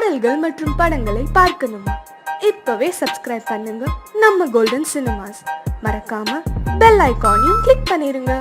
பாடல்கள் மற்றும் படங்களை பார்க்கணுமா? இப்பவே சப்ஸ்கிரைப் பண்ணுங்க நம்ம கோல்டன் சினிமாஸ். மறக்காம பெல் ஐகானையும் கிளிக் பண்ணிருங்க.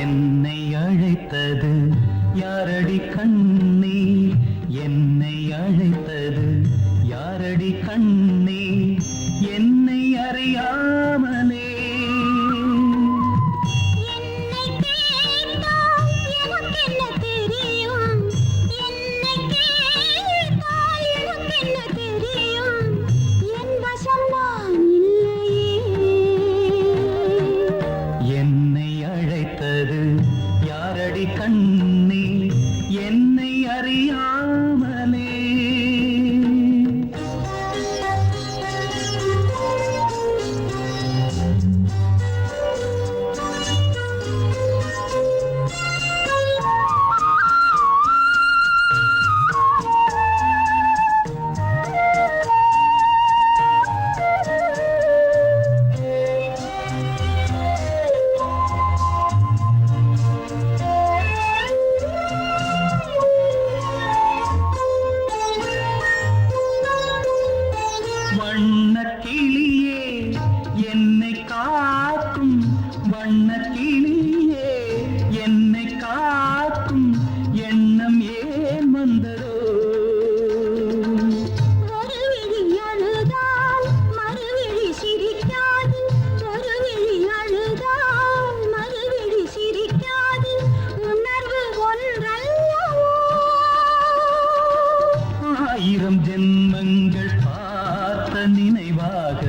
என்னை அழைத்தது யாரடி கண்ணே, என்னை அழைத்தது யாரடி கண்ணே, என்னை அறியாமலே. என்னை அழைத்தது யாரடி கண்ணே, என்னை அறியாமலே. வண்ணக்கிளியே என்னை காக்கும், வண்ணக்கிளியே என்னை காக்கும் எண்ணம் ஏன் வந்ததோ? ஒரு விழி அழுதால் மறுவிழி சிரிக்காது, ஒரு விழி அழுதால் மறுவிழி சிரிக்காது, உணர்வு ஒன்றல்லவோ. ஆயிரம் ஜென்மங்கள் பார்த்த நினைவாக,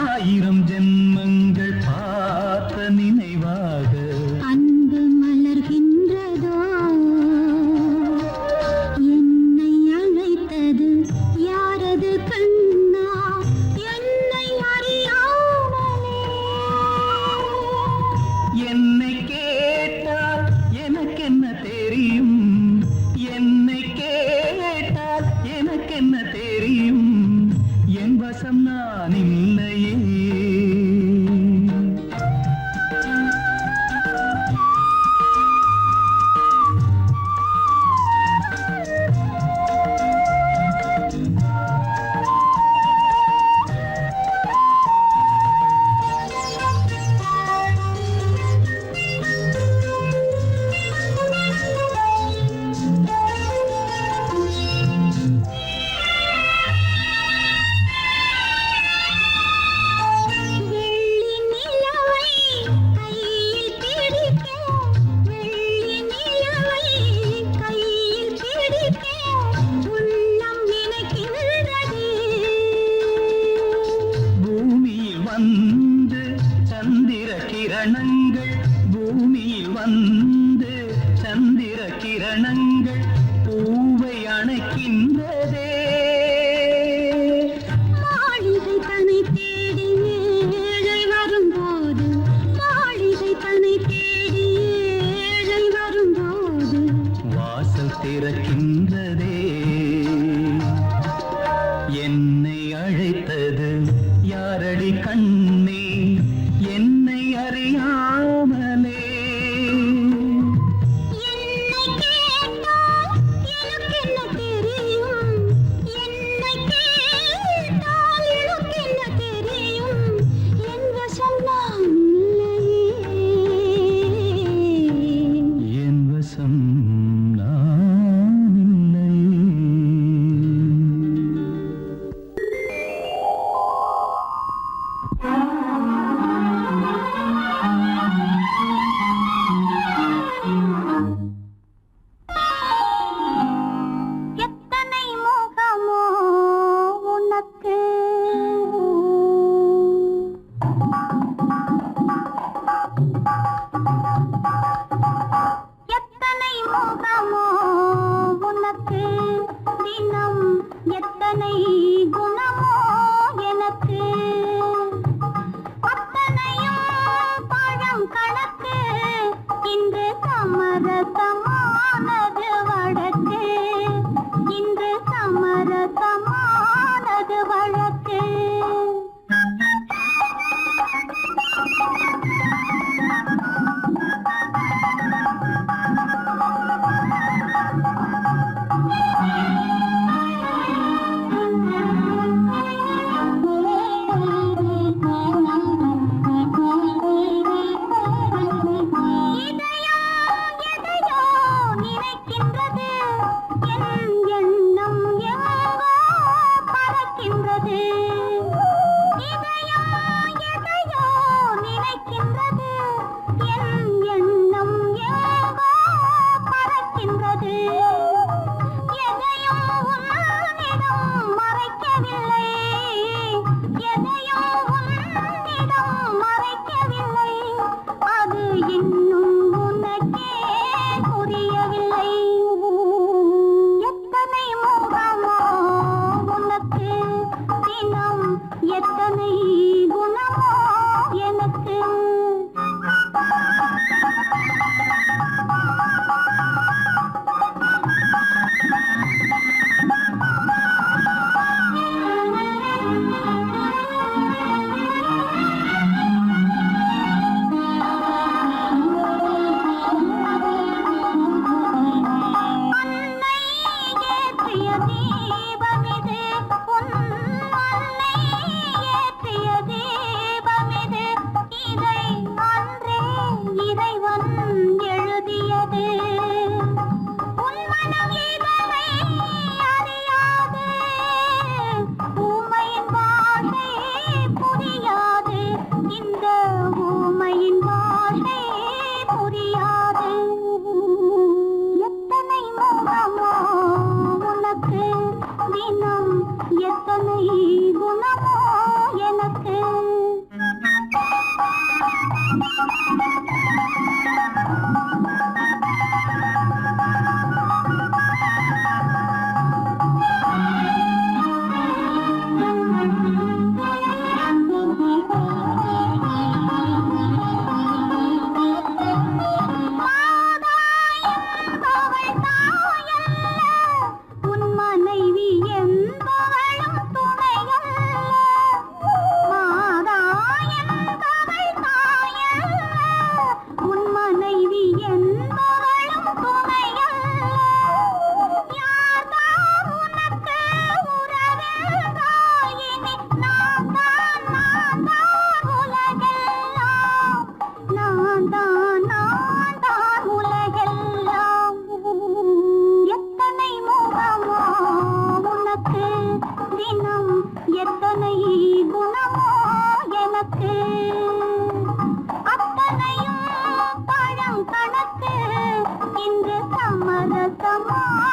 ஆயிரம் ஜென்மங்கள் பார்த்த நினைவாக. அன்பு மலர்கின்றதோ? என்னை அழைத்தது யாரது கண்ணா, என்னை அறியாமலே. என்னை கேட்டால் எனக்கென்ன தெரியும், என்னை கேட்டால் எனக்கென்ன தெரியும், என் வசம் நான் இல்லையே. வெள்ளி நிலவை கையில் பிடிக்க, வெள்ளி நிலவை கையில் பிடிக்க உள்ளம் நினைக்கின்றதே. பூமியில் வந்து சந்திர கிரணங்கள், பூமியில் வந்து சந்திர கிரணங்கள் பூவை அணைக்கின்றதே. மாளிகை தன்னை தேடி ஏழை வரும்போது, மாளிகை தன்னை தேடி ஏழை வரும்போது, வாசல் திறக்கின்றதே. என்னை அழைத்தது யாரடி கண்ணே, என்னை அறியாமலே. என்னை கேட்டால் எனக்கென்ன தெரியும், என்னை கேட்டால் எனக்கென்ன தெரியும், என் வசம் நான் இல்லையே. என் வசம் நான் இல்லை.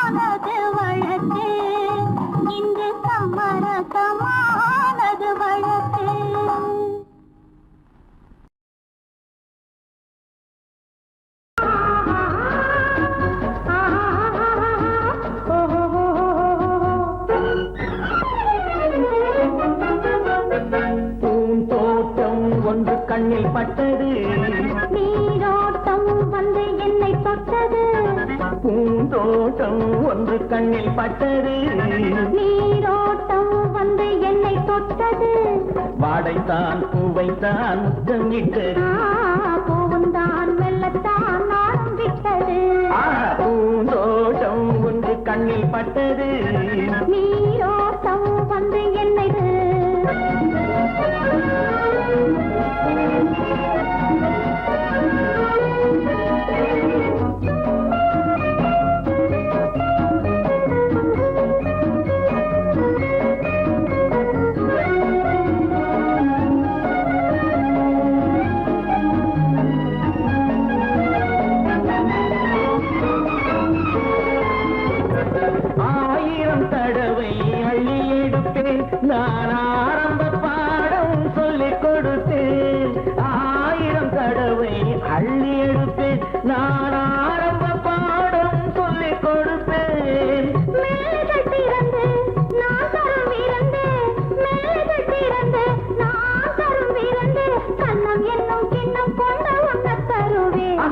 சமரசமானது வழக்கு இன்று சமரசமானது வழக்கு பூந்தோட்டம் ஒன்று கண்ணில் பட்டது நீரோட்டம் வந்து என்னை தொட்டது பூந்தோட்டம் ஒன்று கண்ணில் பட்டது நீரோட்டம் வந்து என்னை தொட்டது வாடைத்தான் பூவைத்தான் முத்தம் இட்டது பூவுந்தான் வெள்ளத்தான் நாடும் விட்டது பூந்தோட்டம் ஒன்று கண்ணில் பட்டது நீரோட்டம் வந்து என்னை நான் ஆரம்ப பாடம் சொல்லிக் கொடுத்தேன் 1000 தடவை அள்ளி எடுப்பேன் நான் ஆரம்ப பாடம் சொல்லிக் கொடுப்பேன் மேல்கள் திறந்து நான் தரும் விருந்து மேல்கள் திறந்து நான் தரும் விருந்து கண்ணம் என்னும் கிண்ணம் கொண்டு உண்ண தருவேன்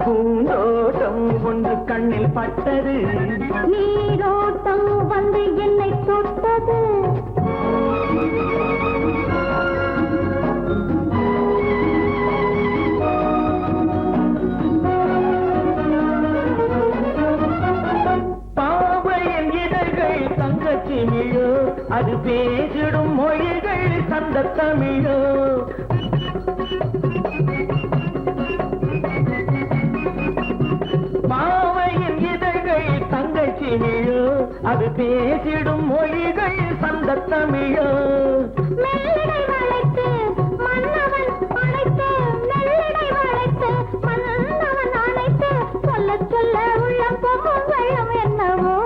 பூந்தோட்டம் ஒன்று கண்ணில் பட்டது நீரோட்டம் வந்து என்னை தொட்டது பாவையின் இதழ்கள் தங்கச்சிமிழோ அது பேசிடும் மொழிகள் சந்த தமிழோ பாவையின் இதழ்கள் தங்கச்சிமிழோ அது பேசிடும் மொழிகள் சந்த தமிழோ மெல்லிடை வளைத்து மன்னவன் அழைத்து மெல்லிடை வளைத்து மன்னவன் அழைத்து சொல்ல சொல்ல உள்ளம் பொங்கும் வெள்ளம் என்னவோ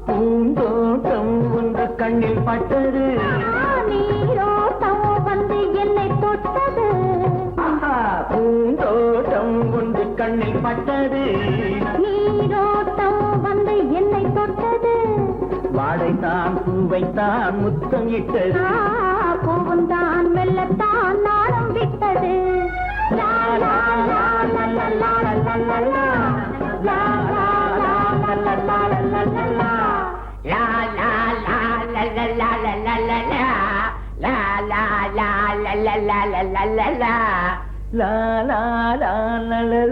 பூந்தோட்டம் ஒன்று கண்ணில் பட்டது நீரோட்டம் வந்து என்னை தொட்டது பூந்தோட்டம் ஒன்று கண்ணில் பட்டது நீரோட்டம் வந்து என்னை தொட்டது வாடைத்தான் பூவைத்தான் முத்தம் இட்டது பூவுந்தான் மெல்லத்தான் நாடம் விட்டது லா லா லா லா லா லா லா லா லா லா லா லா லா லா லா லா லா La la la la la la la la la la la la la la la la la la la la லா லா லா லா லா.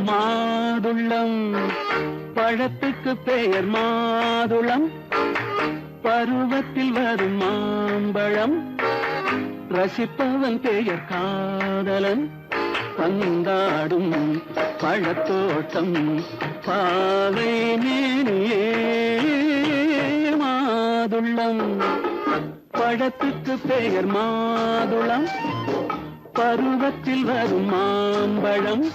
மாதுளம் பழத்துக்கு பெயர் மாதுளம் பருவத்தில் வரும் மாம்பழம் ரசிப்பவன் பெயர் காதலன் பந்தாடும் பழத்தோட்டம் பாவை மேனியே மாதுளம் பழத்துக்கு பெயர் மாதுளம் பருவத்தில் வரும் மாம்பழம்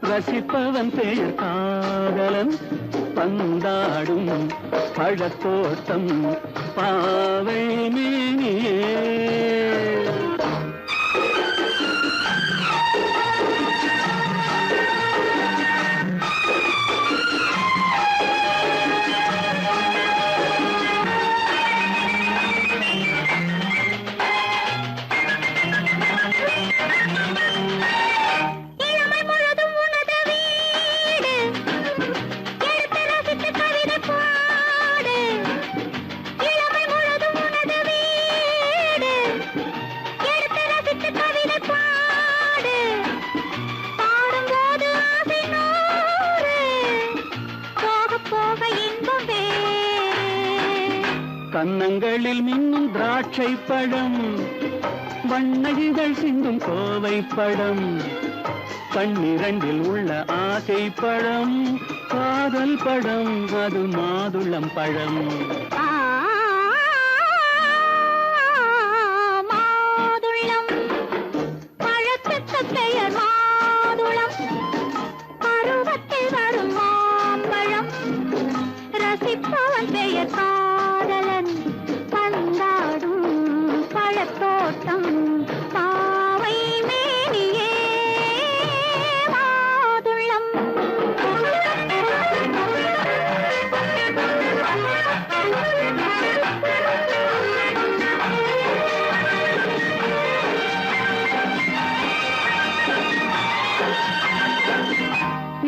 ரசிப்பவன் பெயர் காதலன் பந்தாடும் பழத்தோட்டம் பாவை மேனியே கன்னங்களில் மின்னும் திராட்சை பழம் வண்ணகிகள் சிந்தும் கோவை படம் கண்ணிரண்டில் உள்ள ஆசை பழம் காதல் படம் அது மாதுளம் பழம் மாதுளம் பழத்துக்கு பெயர் மாதுளம் பருவத்தில் வரும் மாம்பழம் ரசிப்பவன் பெயர் காதலன் பந்தாடும் பழத்தோட்டம் பாவை மேனியே மாதுளம்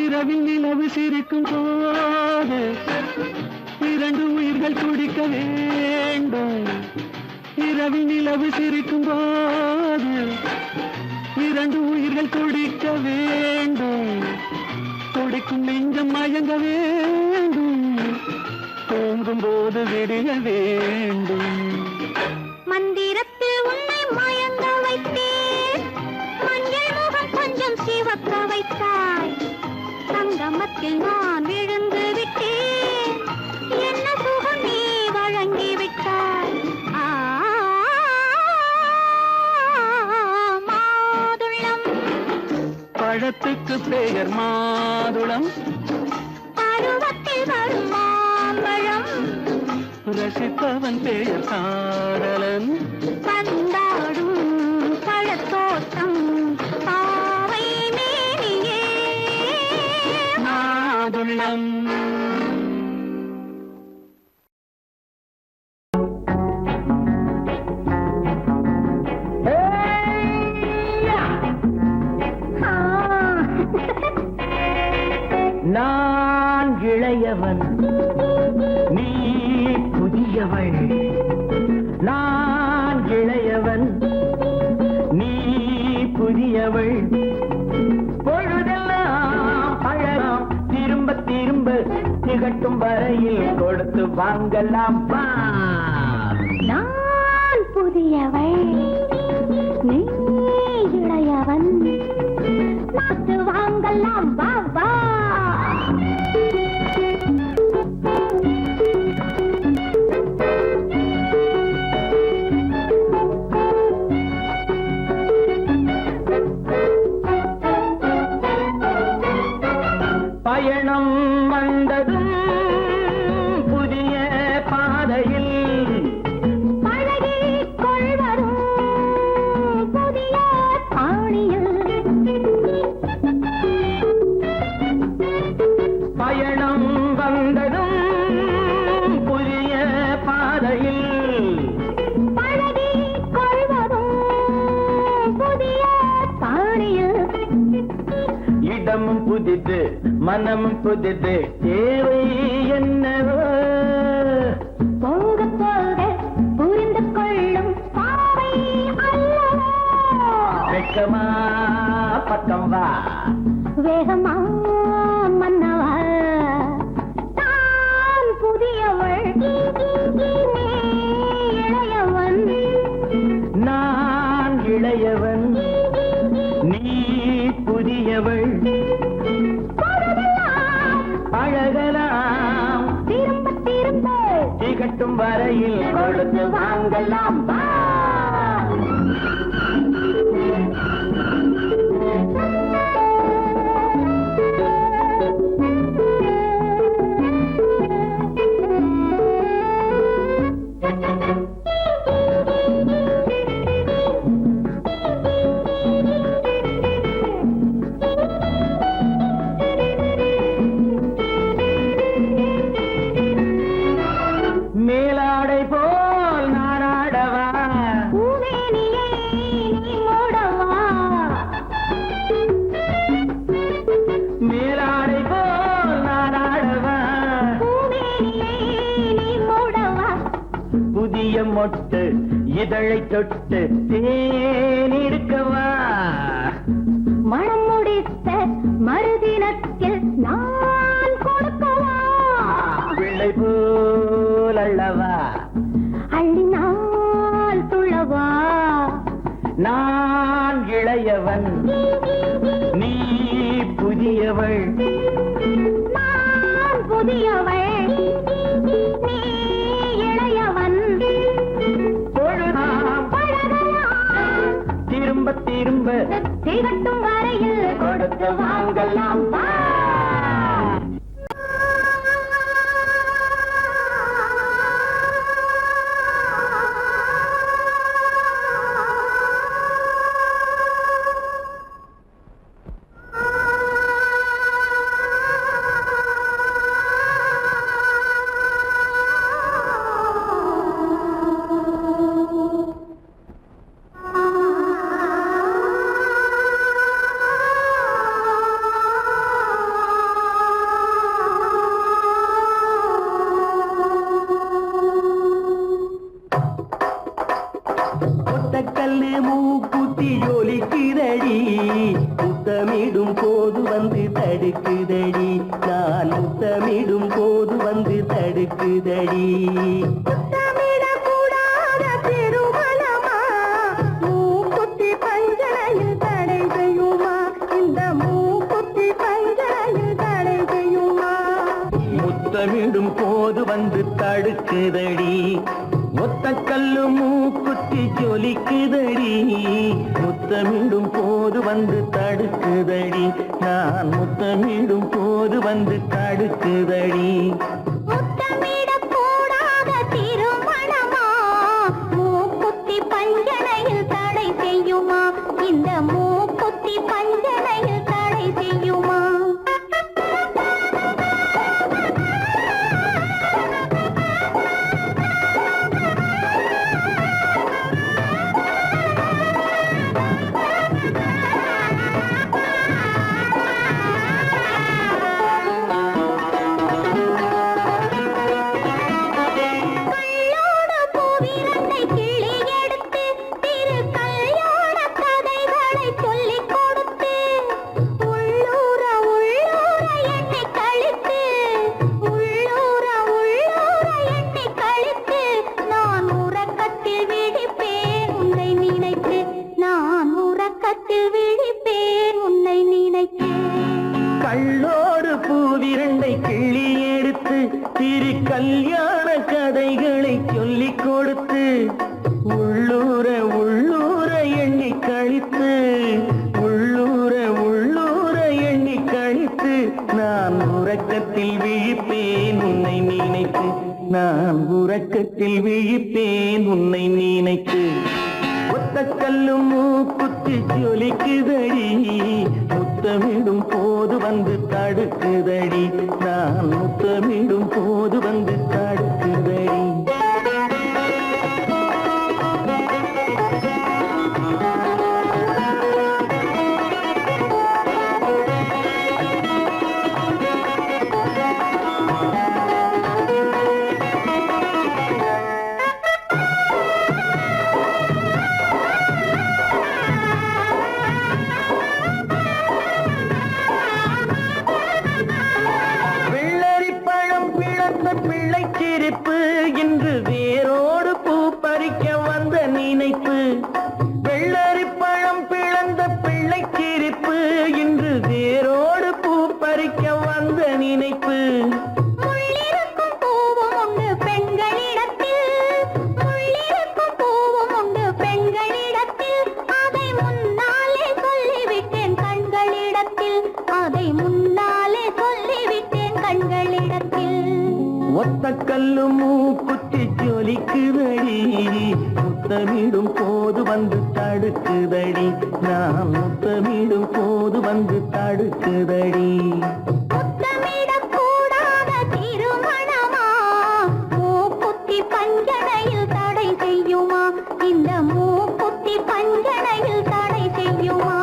இரவில் நிலவு சிரிக்கும் போது இரண்டு உயிர்கள் துடிக்க வேண்டும் இரவில் நிலவு சிரிக்கும் போது இரண்டு உயிர்கள் துடிக்க வேண்டும் துடிக்கும் நெஞ்சம் மயங்க வேண்டும் தூங்கும் போது விடிய வேண்டும் மந்திரத்தில் உன்னை மயங்க வைத்தேன் மஞ்சள் முகம் கொஞ்சம் சிவக்க வைத்தாய் சங்கமத்தில் நான் விழுந்து விட்டேன் என்ன சுகம் நீ வழங்கி விட்டாய் மாதுளம் பழத்துக்கு பெயர் மாதுளம் பருவத்தில் வரும் மாம்பழம் ரசிப்பவன் பெயர் காதலன் பந்தாடும் பழத்தோட்டம் பாவை மேனியே மாதுளம் நான் இளையவன் நீ புதியவள் நான் இளையவன் நீ புதியவள் பொழுதெல்லாம் பழகம் திரும்ப திரும்ப திகட்டும் வரையில் கொடுத்து வாங்கலாம் வா நான் புதியவள் நீ இளையவன் பார்த்து வாங்கலாம் வா வா பயணம் வந்ததும் புதிய பாதையில் பழகிக் கொள்வதும் புதிய பாணியில் பயணம் வந்ததும் புதிய பாதையில் பழகிக் கொள்வதும் புதிய பாணியில் இடமும் புதிது மனமும் புதிது தேவை என்னவோ போக போக புரிந்து கொள்ளும் பாவை அல்லவோ வெக்கமா பக்கம் வா வேகமா மன்னவா தான் புதியவள் நீ இளையவன் நான் இளையவன் நீ புதியவள் பொழுதெல்லாம் அழகலாம் திரும்ப திரும்ப திகட்டும் வரையில் கொடுத்து வாங்கலாம் வா மேலாடை போல் நானாடவா பூவேனியை நீ மூடவா மேலாடை போல் நானாடவா பூவேனியை நீ மூடவா புதிய மொட்டு இதழை தொட்டு தேனிருக்கவா மனம் முடித்த மறுதினத்தில் நான் கொடுக்கவா பிள்ளை போல் அல்லவா அள்ளினால் துளவா புதியவள் நான் புதியவள் நீ இளையவன் பொழுதாம் பழகலாம் திரும்ப திரும்ப திகட்டும் வரையில் கொடுத்து வாங்கலாம் வா. ஒத்தக்கல்லு மூக்குத்தி ஜொலிக்குதடி முத்தமிடும் போது வந்து தடுக்குதடி நான் முத்தமிடும் போது வந்து தடுக்குதடி முத்தமிடக்கூடாத திருமணமா மூக்குத்தி பஞ்சனையில் தடை செய்யுமா இந்த மூக்குத்தி பஞ்சனையில் தடை செய்யுமா முத்தமிடும் போது வந்து தடுக்குதடி ஒத்தக்கல்லு மூக்குத்தி ஜொலிக்குதடி முத்தமிடும் போது வந்து தடுக்குதடி நான் முத்தமிடும் போது வந்து தடுக்குதடி முத்தமிடக்கூடாத திருமணமா மூக்குத்தி பஞ்சனையில் தடை செய்யுமா இந்த மூக்குத்தி பஞ்சனையில் தடை செய்யுமா கள்ளோட பூவிரண்டை கிள்ளி எடுத்து திரு கல்யாண கதைகளை சொல்லிக் கொடுத்து உள்ளூர உள்ளூர எண்ணி கழித்து உள்ளூர உள்ளூர எண்ணி கழித்து நான் உறக்கத்தில் விழிப்பேன் உன்னை நினைத்து நான் உறக்கத்தில் விழிப்பேன் உன்னை நினைத்து கள்ளோடு பூவிரண்டை கிள்ளி எடுத்து திரு கல்யாண கதைகளை சொல்லிக் கொடுத்து உள்ளூர உள்ளூர எண்ணி கழித்து உள்ளூர உள்ளூர எண்ணி கழித்து நான் உறக்கத்தில் விழிப்பேன் உன்னை நினைத்து நான் உறக்கத்தில் விழிப்பேன் உன்னை நினைத்து ஒத்தக்கல்லும் மூக்குத்தி ஜொலிக்குதடி முத்தமிடும் போது வந்து தடுக்குதடி நான் முத்தமிடும் போது வந்து தடுக்குதடி வெள்ளரிப்பழம் பிளந்த பிள்ளைச் சிரிப்பு இன்று வேரோடு பூ பறிக்க வந்த நினைப்பு வெள்ளரிப்பழம் பிளந்த பிள்ளைச் சிரிப்பு இன்று வேரோடு பூ பறிக்க வந்த நினைப்பு முள்ளிருக்கும் பூவும் உண்டு பெண்களிடத்தில் முள்ளிருக்கும் பூவும் உண்டு பெண்களிடத்தில் அதை முன்னாலே சொல்லிவிட்டேன் கண்களிடத்தில் அதை முன்னாலே சொல்லிவிட்டேன் கண்களிடத்தில் ஒத்தக்கல்லு மூக்குத்தி ஜொலிக்குதடி முத்தமிடும் போது வந்து தடுக்குதடி நான் முத்தமிடும் போது வந்து தடுக்குதடி முத்தமிடக்கூடாத திருமணமா மூக்குத்தி பஞ்சனையில் தடை செய்யுமா இந்த மூக்குத்தி பஞ்சனையில் தடை செய்யுமா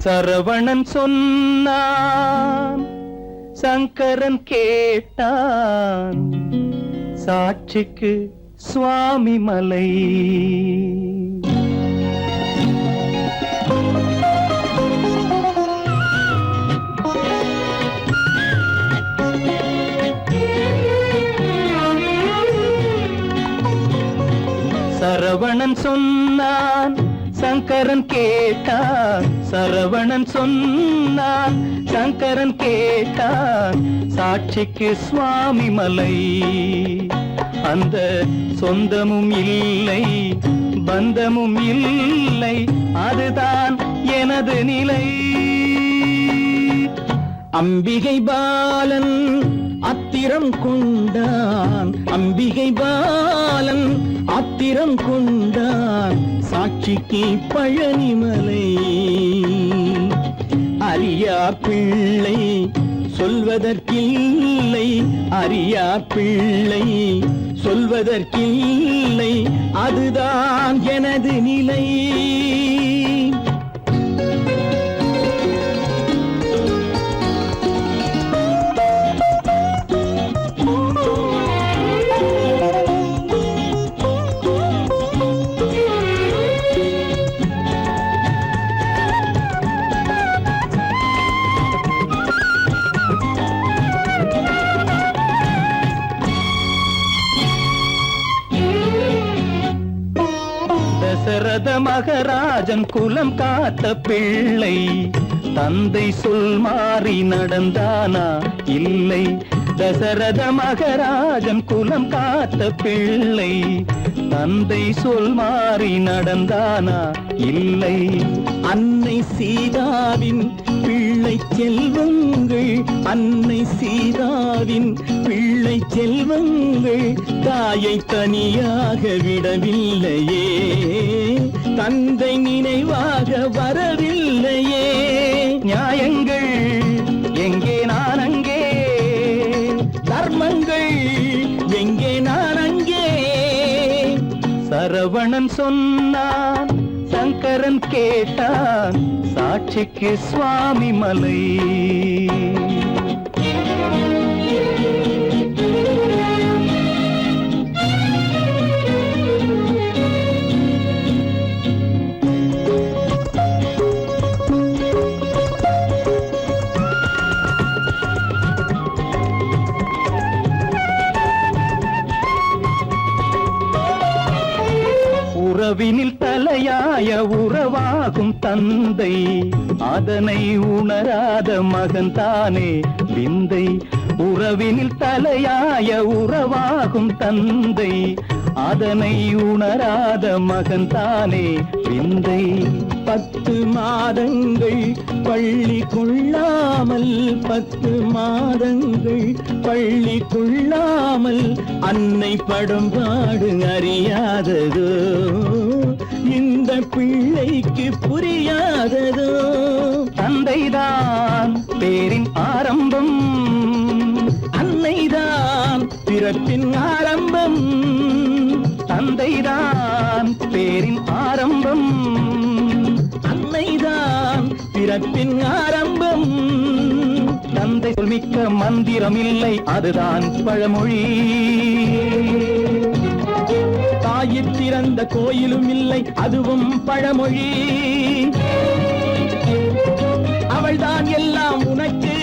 சரவணன் சொன்னான் சங்கரன் கேட்டான் சாட்சிக்கு சுவாமி மலை சரவணன் சொன்னான் சங்கரன் கேட்டான், சரவணன் சொன்னான் சங்கரன் கேட்டான், சாட்சிக்கு சுவாமி மலை. அந்த சொந்தமும் இல்லை பந்தமும் இல்லை, அதுதான் எனது நிலை. அம்பிகை பாலன் அத்திரம் கொண்டான், அம்பிகை பாலன் ஆத்திரம் கொண்டான், சாட்சிக்கு பழனிமலை. அறியா பிள்ளை சொல்வதற்கில்லை, அறியா பிள்ளை சொல்வதற்கில்லை, அதுதான் எனது நிலை. தசரத மகராஜன் குலம் காத்த பிள்ளை, தந்தை சொல் மாறி நடந்தானா இல்லை. தசரத மகராஜன் குலம் காத்த பிள்ளை, தந்தை சொல் மாறி நடந்தானா இல்லை. அன்னை சீதாவின் பிள்ளை செல்வங்கள், அன்னை சீதாவின் பிள்ளை செல்வங்கள் தாயை தனியாக விடவில்லையே, தந்தை நினைவாக வரவில்லையே. நியாயங்கள் எங்கே நான் அங்கே, தர்மங்கள் எங்கே நான் அங்கே. சரவணன் சொன்னான் சங்கரன் கேட்டான், சாட்சிக்கு சுவாமி மலை. உறவினில் தலையாய உறவாகும் தந்தை, அதனை உணராத மகன் தானே விந்தை. உறவினில் தலையாய உறவாகும் தந்தை, அதனை உணராத மகன் தானே விந்தை. 10 மாதங்கள் பள்ளி கொள்ளாமல், 10 மாதங்கள் பள்ளி கொள்ளாமல் அன்னை படும் பாடு அறியாததோ, இந்த பிள்ளைக்கு புரியாததோ. தந்தைதான் பேரின் ஆரம்பம், அன்னைதான் பிறப்பின் ஆரம்பம். தந்தைதான் பேரின் ஆரம்பம், அன்னைதான் பிறப்பின் ஆரம்பம். தந்தை சொல்மிக்க மந்திரம் இல்லை, அதுதான் பழமொழி. தாயிற் திறந்த கோயிலும் இல்லை, அதுவும் பழமொழி. அவள்தான் எல்லாம் உனக்கு,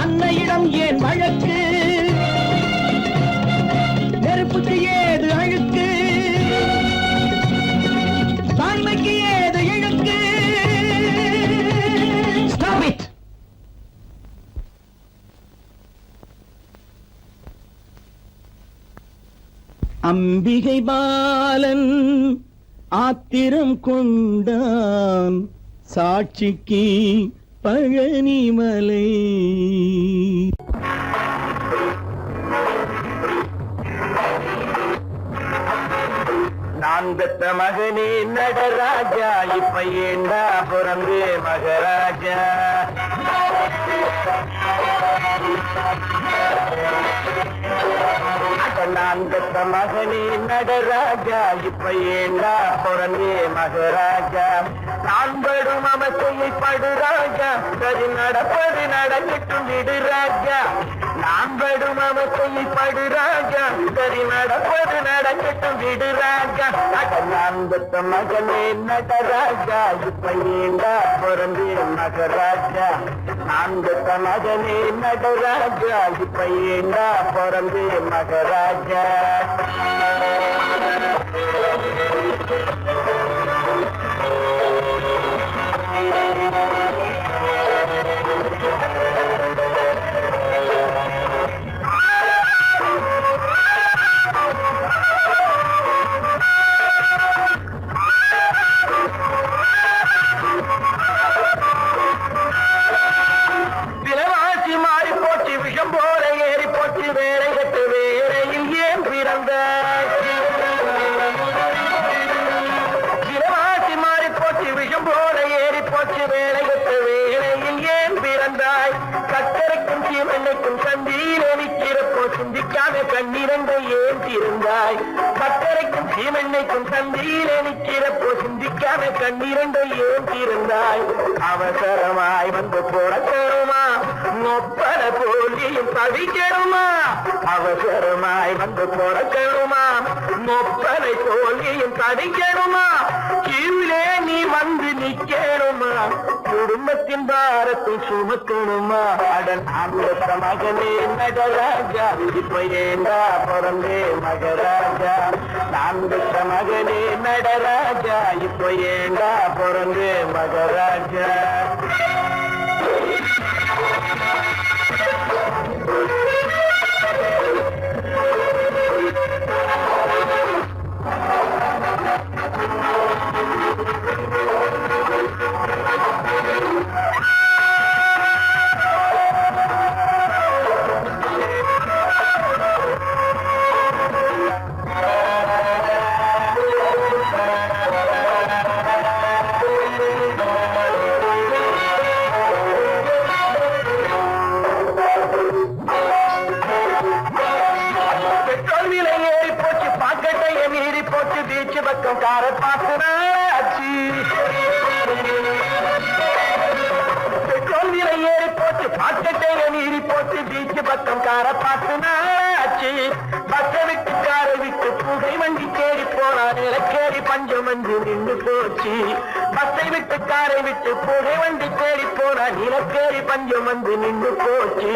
அன்னையிடம் ஏன் வழக்கு? நெருப்புக்கு ஏது அழுக்கு, தாய்மைக்கு ஏது இழுக்கு? Stop it! அம்பிகை பாலன் ஆத்திரம் கொண்டான், சாட்சிக்கு பழனிமலை. நான் பெற்ற மகனே நடராஜா, இப்ப ஏண்டா பிறந்தே மகராஜா. நான் பெற்ற மகனே நடராஜா, இப்ப ஏண்டா பிறந்தே மகராஜா. நான் படும் அவசையை படுராஜா, சரி நடப்பது நடக்கட்டும் விடுராஜா. நான் படும் அவசையை படுராஜா, சரி நடப்பது நடக்கட்டும் விடுராஜா. நான் பெற்ற மகனே நடராஜா, இப்ப ஏண்டா பிறந்தே மகராஜா. நான் பெற்ற மகனே நடராஜா, இப்ப ஏண்டா பிறந்தே மகராஜா. விலைவாசி மாறி போச்சு விஷம் போல ஏறி போச்சு வேலை கட்டு வேலையில் ஏன் பிறந்தாய் விலைவாசி மாறி போச்சு விஷம் போல ஏறி போச்சு வேலை கட்டு வேலையில் ஏன் பிறந்தாய் சக்கரைக்கும் சீமெண்ணுக்கும் சந்தியிலே நிற்கிறப்போ சிந்திக்காத கண்ணிரண்டை ஏன் திறந்தாய் சக்கரைக்கும் சீமெண்ணைக்கும் சந்தியிலே நிற்கிறப்போ சிந்திக்காத கண்ணிரண்டை ஏன் திறந்தாய் அவசரமாய் வந்து போடத்தருமா நொப்பன போலியும் தவிக்கணுமா அவசரமாய் வந்து போடக்கணுமா நொப்பனை போலியும் தவிக்கணுமா கீழே நீ வந்து நிக்கணுமா குடும்பத்தின் பாரத்தை சுமக்கணுமா அடன் அந்த மகனே நடராஜா இப்ப ஏண்டா பிறந்தே மகராஜா நான் பெற்ற மகனே நடராஜா இப்ப ஏண்டா பிறந்தே மகராஜா பெட்ரோல் விலை ஏறி போச்சு பாக்கெட்டைய மீறி போச்சு பீச்சு பக்கம் கார பார்த்துனாச்சு பெட்ரோல் விலை ஏறி போச்சு பாக்கெட்டைய மீறி போச்சு பீச்சு பக்கம் கார பார்த்துனாச்சு பஸ்ஸை விட்டு காரை விட்டு புகை வண்டி தேடி போனா நிலக்கேறி பஞ்சம் வந்து நின்று போச்சு பஸ்ஸை விட்டு காரை விட்டு புகை வண்டி தேடி போனா நிலக்கேறி பஞ்சம் வந்து நின்று போச்சு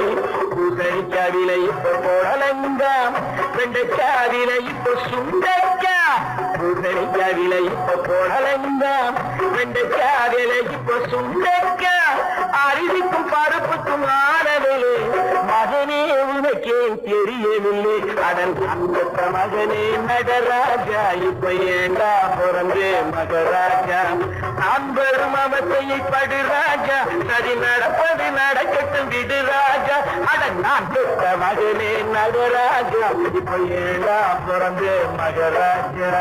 பூசணிக்கா விலை இப்ப போடலங்க வெண்டைக்கா விலை இப்ப சுண்டைக்கா பூசணிக்கா விலை இப்ப போடலங்க வெண்டைக்கா விலை இப்ப சுண்டைக்கா அரிசிக்கும் பருப்புக்கும் ஆனவில்லை மகனே உனக்கே தெரியவில்லை அதன் அந்த மகனே நடராஜா இப்ப ஏண்டா பிறந்தே மகராஜா நான் பெரும் அவத்தையை படு ராஜா சரி நடப்பது நடக்கட்டும் விடு ராஜா அதன் நான் பெற்ற மகனே நடராஜா இப்ப ஏண்டா பிறந்தே மகராஜா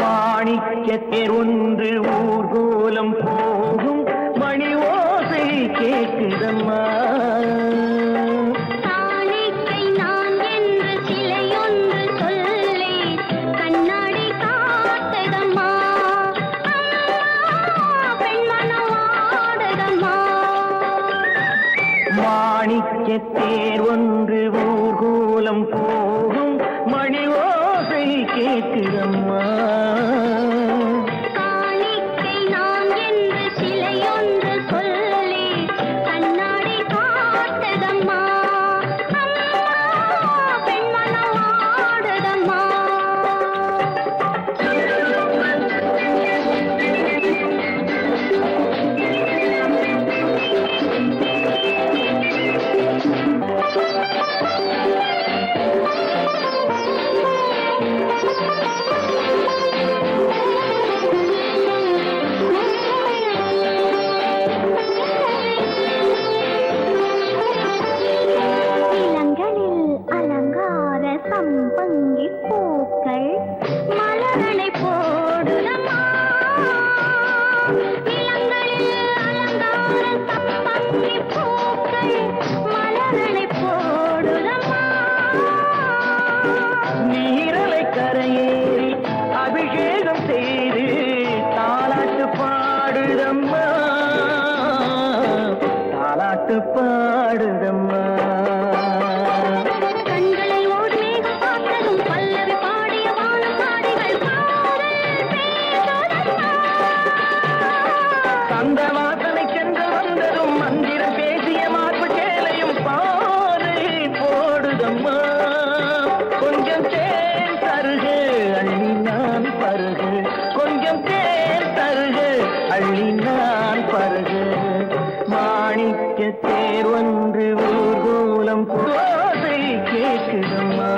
மாணிக்கத்தேர் ஒன்று ஊர்கோலம் போகும் மணி ஓசை கேட்குதம்மா காணிக்கை நான் என்று சிலையொன்று சொல்லே கண்ணாடி காட்டதம்மா பெண்மனம் ஆடதம்மா மாணிக்கத்தேர் ஒன்று ஊர்கோலம் போகும் மணி ஓசை கேட்குதம்மா காணிக்கை நான் என்று சிலையொன்று சொல்லே கண்ணாடி காட்டதம்மா பெண்மனம் ஆடதம்மா இளங்களில் அலங்கார சம்பங்கி பூக்கள் மலரனை போடுதம்மா இளங்களில் அலங்கார சம்பங்கி பூக்கள் மலரனை போடுதம்மா நீரலை கரையேறி அபிஷேகம் செய்து தாலாட்டு பாட தேர் ஒன்று ஊர்கோலம் போதை கேட்குதம்மா.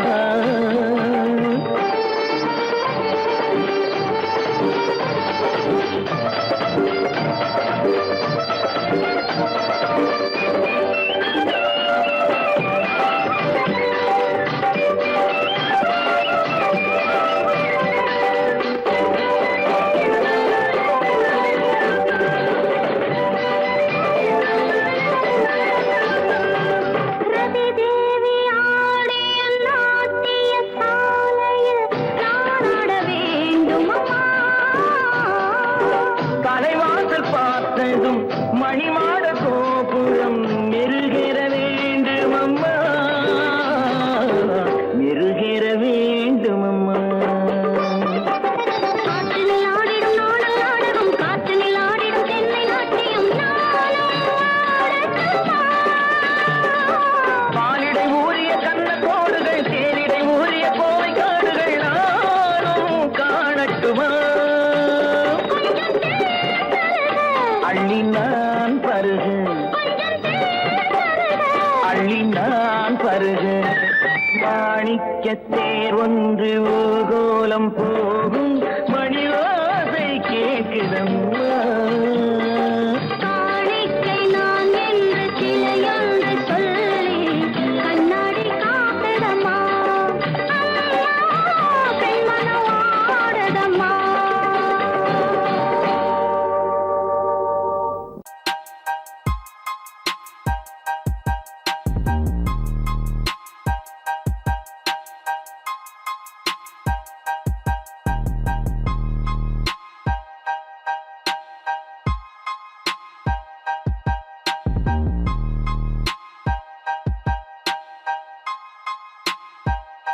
தலைவாசல் பார்த்ததும் மணிமாட கோபுரம் மெருகேற வேண்டும் அம்மா, மெருகேற வேண்டும் அம்மா. பாலிடை ஊறிய கண்ண கோடுகள், தேரிடை ஊறிய கோவை காடுகள் நானும் காணட்டுமா. அள்ளி நான் பருகு, அள்ளி நான் பருகு, மாணிக்கத் தேர் ஒன்று ஊர்கோலம் போ